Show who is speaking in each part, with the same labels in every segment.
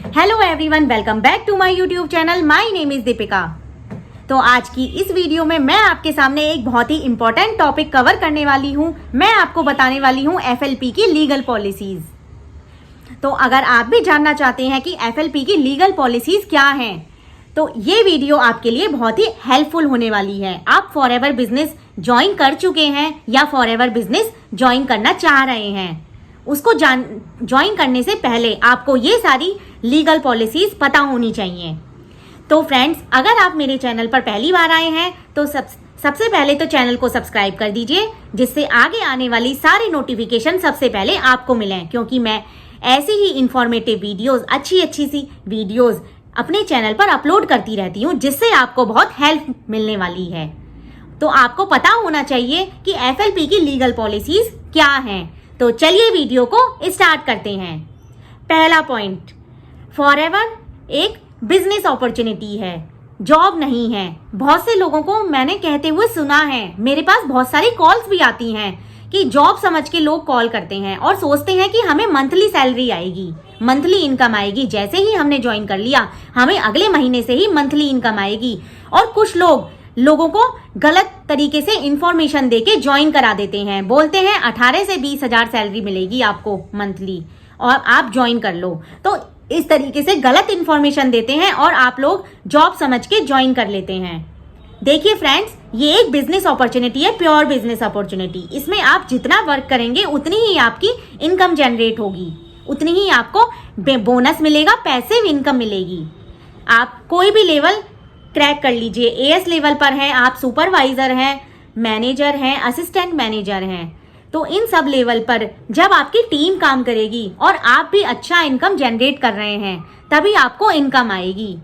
Speaker 1: Hello everyone, welcome back to my YouTube channel. My name is Deepika. तो आज की इस वीडियो में मैं आपके सामने एक बहुत ही इंपॉर्टेंट टॉपिक कवर करने वाली हूं। मैं आपको बताने वाली हूं FLP की लीगल पॉलिसीज। तो अगर आप भी जानना चाहते हैं कि FLP की लीगल पॉलिसीज क्या हैं, तो ये वीडियो आपके लिए बहुत ही हेल्पफुल होने वाली है। आप फॉरएवर बिजनेस ज्वाइन कर चुके हैं या फॉरएवर बिजनेस ज्वाइन करना चाह रहे हैं, उसको ज्वाइन करने से पहले आपको ये सारी लीगल पॉलिसीज पता होनी चाहिए। तो फ्रेंड्स, अगर आप मेरे चैनल पर पहली बार आए हैं तो सबसे पहले तो चैनल को सब्सक्राइब कर दीजिए, जिससे आगे आने वाली सारी नोटिफिकेशन सबसे पहले आपको मिलें, क्योंकि मैं ऐसी ही इंफॉर्मेटिव वीडियोस, अच्छी सी वीडियोस अपने चैनल पर अपलोड करती रहती हूँ, जिससे आपको बहुत हेल्प मिलने वाली है। तो आपको पता होना चाहिए कि FLP की लीगल पॉलिसीज क्या हैं। तो चलिए वीडियो को स्टार्ट करते हैं। पहला पॉइंट, फॉरएवर एक बिजनेस अपॉर्चुनिटी है, जॉब नहीं है। बहुत से लोगों को मैंने कहते हुए सुना है, मेरे पास बहुत सारी कॉल्स भी आती हैं कि जॉब समझ के लोग कॉल करते हैं और सोचते हैं कि हमें मंथली सैलरी आएगी, मंथली इनकम आएगी। जैसे ही हमने ज्वाइन कर लिया, हमें अगले महीने से ही मंथली इनकम आएगी। और कुछ लोगों को गलत तरीके से इंफॉर्मेशन देके ज्वाइन करा देते हैं, बोलते हैं 18 से 20 हजार सैलरी मिलेगी आपको मंथली और आप ज्वाइन कर लो। तो इस तरीके से गलत इंफॉर्मेशन देते हैं और आप लोग जॉब समझ के ज्वाइन कर लेते हैं। देखिए फ्रेंड्स, ये एक बिजनेस अपॉर्चुनिटी है, प्योर बिजनेस अपॉर्चुनिटी। इसमें आप जितना वर्क करेंगे उतनी ही आपकी इनकम जनरेट होगी, उतनी ही आपको बोनस मिलेगा, पैसिव इनकम मिलेगी। आप कोई भी लेवल क्रैक कर लीजिए, AS लेवल पर हैं आप, सुपरवाइजर हैं, मैनेजर हैं, असिस्टेंट मैनेजर हैं, तो इन सब लेवल पर जब आपकी टीम काम करेगी और आप भी अच्छा इनकम जनरेट कर रहे हैं, तभी आपको इनकम आएगी।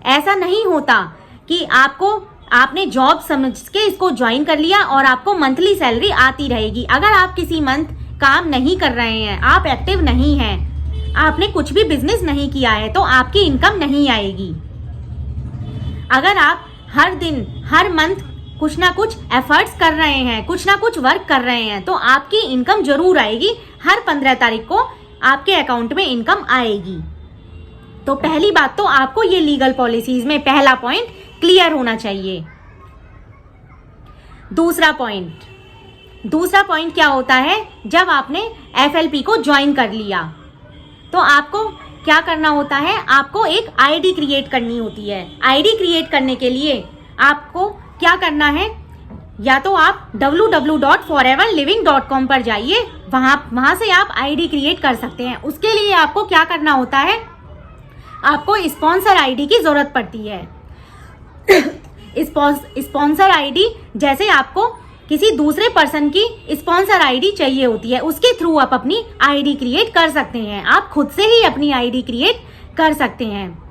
Speaker 1: ऐसा नहीं होता कि आपने जॉब समझ के इसको ज्वाइन कर लिया और आपको मंथली सैलरी आती रहेगी। अगर आप किसी मंथ काम नहीं कर रहे हैं, आप एक्टिव नहीं हैं, आपने कुछ भी बिजनेस नहीं किया है, तो आपकी इनकम नहीं आएगी। अगर आप हर दिन हर मंथ कुछ ना कुछ एफर्ट्स कर रहे हैं, कुछ ना कुछ वर्क कर रहे हैं, तो आपकी इनकम जरूर आएगी। हर 15 तारीख को आपके अकाउंट में इनकम आएगी। तो पहली बात तो आपको ये लीगल पॉलिसीज में पहला पॉइंट क्लियर होना चाहिए। दूसरा पॉइंट क्या होता है, जब आपने FLP को ज्वाइन कर लिया तो आपको क्या करना होता है, आपको एक ID क्रिएट करनी होती है। ID क्रिएट करने के लिए आपको क्या करना है, या तो आप www.foreverliving.com पर जाइए, वहां से आप ID क्रिएट कर सकते हैं। उसके लिए आपको क्या करना होता है, आपको स्पॉन्सर ID की जरूरत पड़ती है। स्पॉन्सर ID जैसे आपको किसी दूसरे पर्सन की स्पॉन्सर ID चाहिए होती है, उसके थ्रू आप अपनी ID क्रिएट कर सकते हैं। आप खुद से ही अपनी ID क्रिएट कर सकते हैं।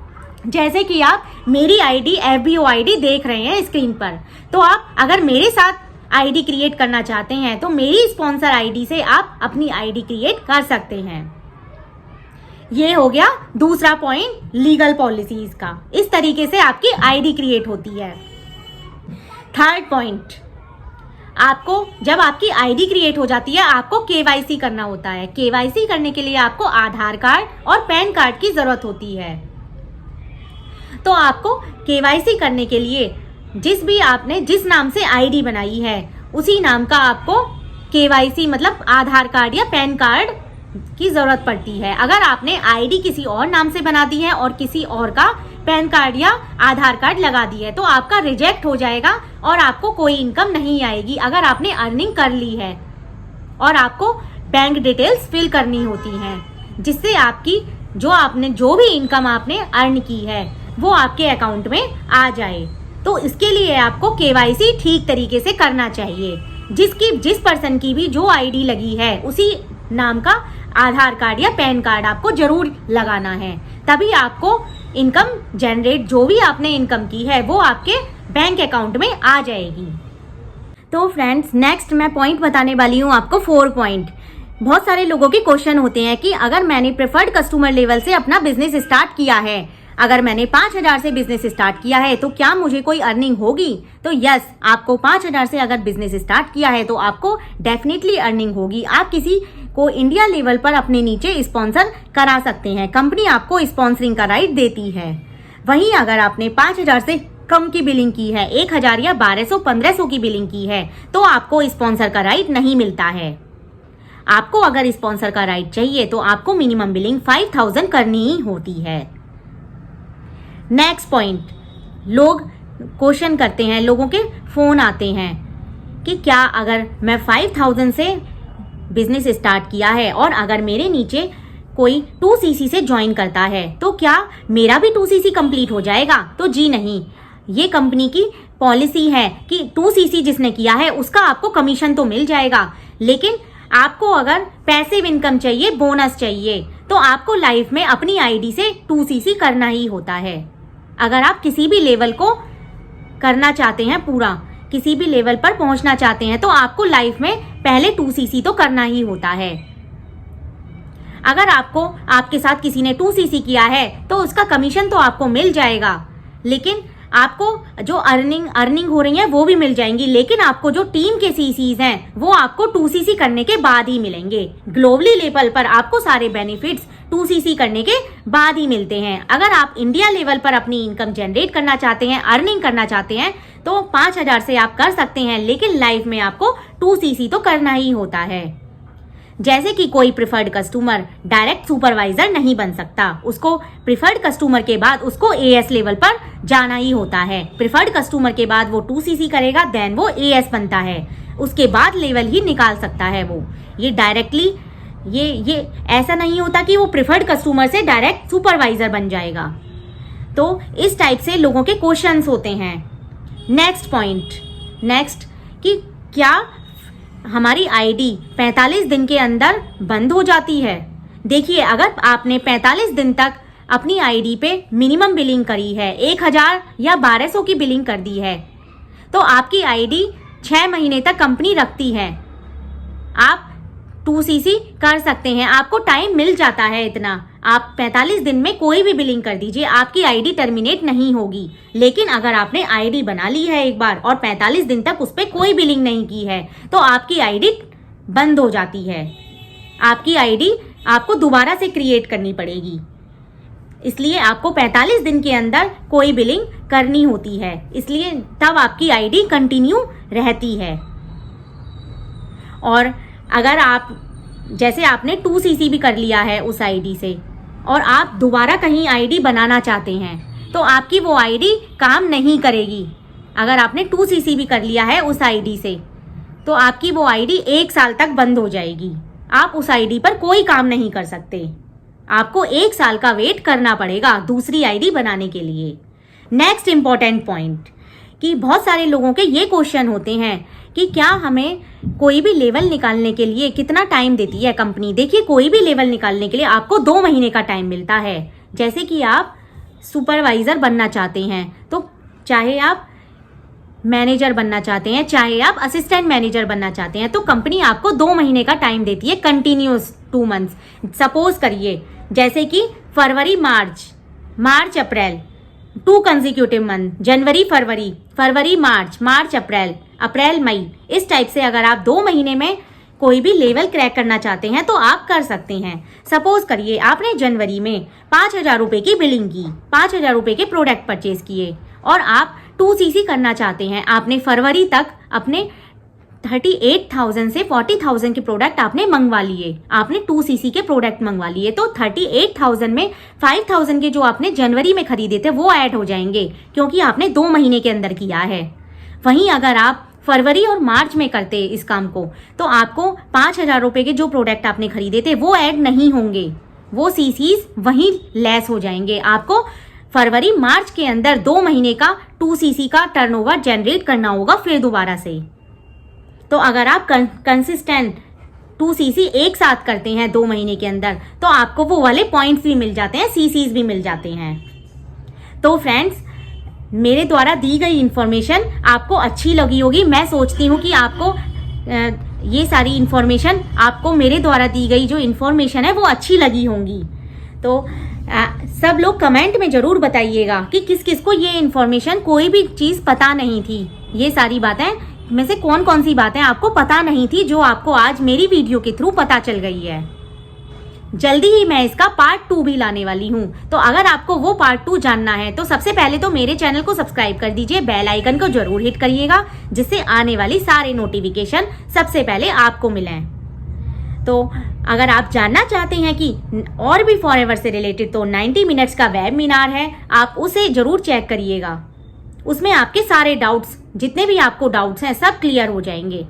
Speaker 1: जैसे कि आप मेरी ID FBO ID देख रहे हैं स्क्रीन पर, तो आप अगर मेरे साथ ID क्रिएट करना चाहते हैं तो मेरी स्पॉन्सर ID से आप अपनी ID क्रिएट कर सकते हैं। ये हो गया दूसरा पॉइंट लीगल पॉलिसीज का। इस तरीके से आपकी ID क्रिएट होती है। थर्ड पॉइंट, आपको जब आपकी ID क्रिएट हो जाती है, आपको KYC करना होता है। KYC करने के लिए आपको आधार कार्ड और पैन कार्ड की जरूरत होती है। तो आपको KYC करने के लिए जिस नाम से ID बनाई है, उसी नाम का आपको KYC मतलब आधार कार्ड या पैन कार्ड की जरूरत पड़ती है। अगर आपने ID किसी और नाम से बना दी है और किसी और का पैन कार्ड या आधार कार्ड लगा दी है, तो आपका रिजेक्ट हो जाएगा और आपको कोई इनकम नहीं आएगी। अगर आपने अर्निंग कर ली है और आपको बैंक डिटेल्स फिल करनी होती हैं, जिससे आपकी जो भी इनकम आपने अर्न की है वो आपके अकाउंट में आ जाए, तो इसके लिए आपको KYC ठीक तरीके से करना चाहिए। जिस पर्सन की भी जो ID लगी है, उसी नाम का आधार कार्ड या पैन कार्ड आपको जरूर लगाना है, तभी आपको इनकम जनरेट, जो भी आपने इनकम की है, वो आपके बैंक अकाउंट में आ जाएगी। तो फ्रेंड्स, नेक्स्ट मैं पॉइंट बताने वाली हूँ आपको 4 पॉइंट। बहुत सारे लोगों के क्वेश्चन होते हैं कि अगर मैंने प्रेफर्ड कस्टमर लेवल से अपना बिजनेस स्टार्ट किया है, अगर मैंने 5,000 से बिजनेस स्टार्ट किया है तो क्या मुझे कोई अर्निंग होगी? तो यस, आपको 5,000 से अगर बिजनेस स्टार्ट किया है तो आपको डेफिनेटली अर्निंग होगी। आप किसी को इंडिया लेवल पर अपने नीचे स्पॉन्सर करा सकते हैं। कंपनी आपको स्पॉन्सरिंग का राइट देती है। वहीं अगर आपने 5,000 से कम की बिलिंग की है, 1,000 या 1,200 1,500 की बिलिंग की है, तो आपको स्पॉन्सर का राइट नहीं मिलता है। आपको अगर स्पॉन्सर का राइट चाहिए तो आपको मिनिमम बिलिंग 5,000 करनी ही होती है। नेक्स्ट पॉइंट, लोग क्वेश्चन करते हैं, लोगों के फोन आते हैं कि क्या अगर मैं 5,000 से बिजनेस स्टार्ट किया है और अगर मेरे नीचे कोई 2cc से ज्वाइन करता है तो क्या मेरा भी 2cc कंप्लीट हो जाएगा? तो जी नहीं, ये कंपनी की पॉलिसी है कि 2cc जिसने किया है उसका आपको कमीशन तो मिल जाएगा, लेकिन आपको अगर पैसिव इनकम चाहिए, बोनस चाहिए, तो आपको लाइफ में अपनी आईडी से 2cc करना ही होता है। अगर आप किसी भी लेवल को करना चाहते हैं, पूरा किसी भी लेवल पर पहुंचना चाहते हैं, तो आपको लाइफ में पहले 2cc तो करना ही होता है। अगर आपके साथ किसी ने 2cc किया है तो उसका कमीशन तो आपको मिल जाएगा, लेकिन आपको जो अर्निंग हो रही है वो भी मिल जाएंगी, लेकिन आपको जो टीम के सीसीज हैं वो आपको 2cc करने के बाद ही मिलेंगे। ग्लोबली लेवल पर आपको सारे बेनिफिट्स 2cc करने के बाद ही मिलते हैं। अगर आप इंडिया लेवल पर अपनी इनकम जनरेट करना चाहते हैं, अर्निंग करना चाहते हैं, तो 5,000 से आप कर सकते हैं, लेकिन लाइफ में आपको 2cc तो करना ही होता है। जैसे कि कोई प्रिफर्ड कस्टमर डायरेक्ट सुपरवाइजर नहीं बन सकता, उसको प्रिफर्ड कस्टमर के बाद उसको एएस लेवल पर जाना ही होता है। प्रिफर्ड कस्टमर के बाद वो 2cc करेगा, देन वो एएस बनता है, उसके बाद लेवल ही निकाल सकता है वो। ये डायरेक्टली ये ऐसा नहीं होता कि वो प्रिफर्ड कस्टमर से डायरेक्ट सुपरवाइजर बन जाएगा। तो इस टाइप से लोगों के क्वेश्चंस होते हैं। नेक्स्ट पॉइंट, कि क्या हमारी आईडी 45 दिन के अंदर बंद हो जाती है? देखिए, अगर आपने 45 दिन तक अपनी आईडी पे मिनिमम बिलिंग करी है, 1,000 या 1,200 की बिलिंग कर दी है, तो आपकी आईडी 6 महीने तक कंपनी रखती है। आप 2cc कर सकते हैं, आपको टाइम मिल जाता है इतना। आप 45 दिन में कोई भी बिलिंग कर दीजिए, आपकी आईडी टर्मिनेट नहीं होगी। लेकिन अगर आपने आईडी बना ली है एक बार और 45 दिन तक उस पर कोई बिलिंग नहीं की है, तो आपकी आईडी बंद हो जाती है। आपकी आईडी आपको दोबारा से क्रिएट करनी पड़ेगी, इसलिए आपको 45 दिन के अंदर कोई बिलिंग करनी होती है, इसलिए तब आपकी आईडी कंटिन्यू रहती है। और अगर आप जैसे आपने 2cc भी कर लिया है उस आईडी से और आप दोबारा कहीं आईडी बनाना चाहते हैं, तो आपकी वो आईडी काम नहीं करेगी। अगर आपने 2cc भी कर लिया है उस आईडी से, तो आपकी वो आईडी 1 साल तक बंद हो जाएगी। आप उस आईडी पर कोई काम नहीं कर सकते, आपको 1 साल का वेट करना पड़ेगा दूसरी आईडी बनाने के लिए। नेक्स्ट इंपॉर्टेंट पॉइंट, कि बहुत सारे लोगों के ये क्वेश्चन होते हैं कि क्या हमें कोई भी लेवल निकालने के लिए कितना टाइम देती है कंपनी? देखिए, कोई भी लेवल निकालने के लिए आपको 2 महीने का टाइम मिलता है। जैसे कि आप सुपरवाइजर बनना चाहते हैं, तो चाहे आप मैनेजर बनना चाहते हैं, चाहे आप असिस्टेंट मैनेजर बनना चाहते हैं, तो कंपनी आपको 2 महीने का टाइम देती है, कंटिन्यूस 2 मंथ्स। सपोज करिए जैसे कि फरवरी मार्च अप्रैल, 2 कंसेक्यूटिव मंथ, जनवरी फरवरी मार्च अप्रैल मई, इस टाइप से अगर आप 2 महीने में कोई भी लेवल क्रैक करना चाहते हैं तो आप कर सकते हैं। सपोज करिए आपने जनवरी में 5,000 रुपये की बिलिंग की, 5,000 रुपये के प्रोडक्ट परचेज किए और आप 2cc करना चाहते हैं। आपने फरवरी तक अपने 38,000 से 40,000 के प्रोडक्ट आपने मंगवा लिए, आपने 2cc के प्रोडक्ट मंगवा लिए, तो 38,000 में 5,000 के जो आपने जनवरी में खरीदे थे वो ऐड हो जाएंगे, क्योंकि आपने 2 महीने के अंदर किया है। वहीं अगर आप फरवरी और मार्च में करते इस काम को, तो आपको 5,000 रुपये के जो प्रोडक्ट आपने खरीदे थे वो ऐड नहीं होंगे, वो सीसीज वहीं लेस हो जाएंगे। आपको फरवरी मार्च के अंदर 2 महीने का 2cc का टर्नओवर जनरेट करना होगा फिर दोबारा से। तो अगर आप कंसिस्टेंट 2cc एक साथ करते हैं 2 महीने के अंदर, तो आपको वो वाले पॉइंट्स भी मिल जाते हैं, सीसीज भी मिल जाते हैं। तो फ्रेंड्स, मेरे द्वारा दी गई इन्फॉर्मेशन आपको अच्छी लगी होगी। मैं सोचती हूँ कि आपको ये सारी इन्फॉर्मेशन, आपको मेरे द्वारा दी गई जो इन्फॉर्मेशन है वो अच्छी लगी होंगी। तो सब लोग कमेंट में जरूर बताइएगा कि किस किस को ये इन्फॉर्मेशन, कोई भी चीज पता नहीं थी। ये सारी बातें में से कौन कौन सी बातें आपको पता नहीं थी जो आपको आज मेरी वीडियो के थ्रू पता चल गई है। जल्दी ही मैं इसका पार्ट 2 भी लाने वाली हूँ। तो अगर आपको वो पार्ट 2 जानना है तो सबसे पहले तो मेरे चैनल को सब्सक्राइब कर दीजिए, बेल आइकन को जरूर हिट करिएगा, जिससे आने वाली सारे नोटिफिकेशन सबसे पहले आपको मिलें। तो अगर आप जानना चाहते हैं कि और भी फॉरएवर से रिलेटेड, तो 90 मिनट्स का वेबिनार है, आप उसे जरूर चेक करिएगा। उसमें आपके सारे डाउट्स, जितने भी आपको डाउट्स हैं, सब क्लियर हो जाएंगे।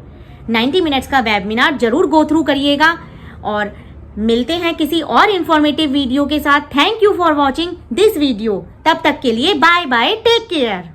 Speaker 1: 90 मिनट्स का वेबिनार जरूर गो थ्रू करिएगा। और मिलते हैं किसी और इंफॉर्मेटिव वीडियो के साथ। Thank you for watching this video. तब तक के लिए बाय बाय, टेक केयर।